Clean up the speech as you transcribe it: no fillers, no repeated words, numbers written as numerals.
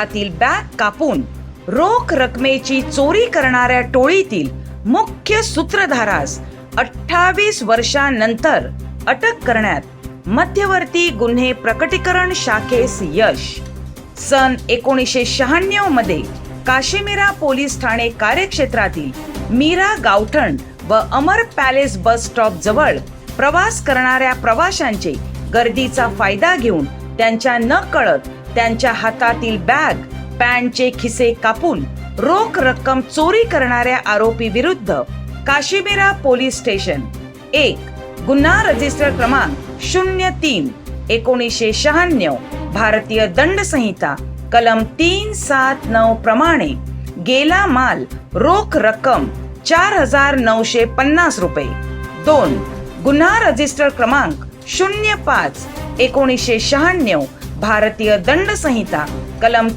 त्यातील बॅग कापून रोख रकमेची चोरी करणाऱ्या टोळीतील मुख्य सूत्रधारास 28 वर्षांनंतर अटक करण्यात मध्यवर्ती गुन्हे प्रकटीकरण शाखेस यश. सन 1996 मध्ये काशीमीरा पोलीस ठाणे कार्यक्षेत्रातील मीरा गावठण व अमर पॅलेस बस स्टॉप जवळ प्रवास करणाऱ्या प्रवाशांचे गर्दीचा फायदा घेऊन त्यांच्या नकळत त्यांच्या हातातील बॅग, पॅन्टचे खिसे कापून रोख रक्कम चोरी करणाऱ्या आरोपी विरुद्ध काशीमीरा पोलीस स्टेशन 1 गुन्हा रजिस्टर क्रमांक 03/1996 भारतीय दंड संहिता कलम 379 प्रमाणे गेला माल रोख रक्कम 4,950 रुपये. 2 गुन्हा रजिस्टर क्रमांक 05/1996 भारतीय दंड संहिता कलम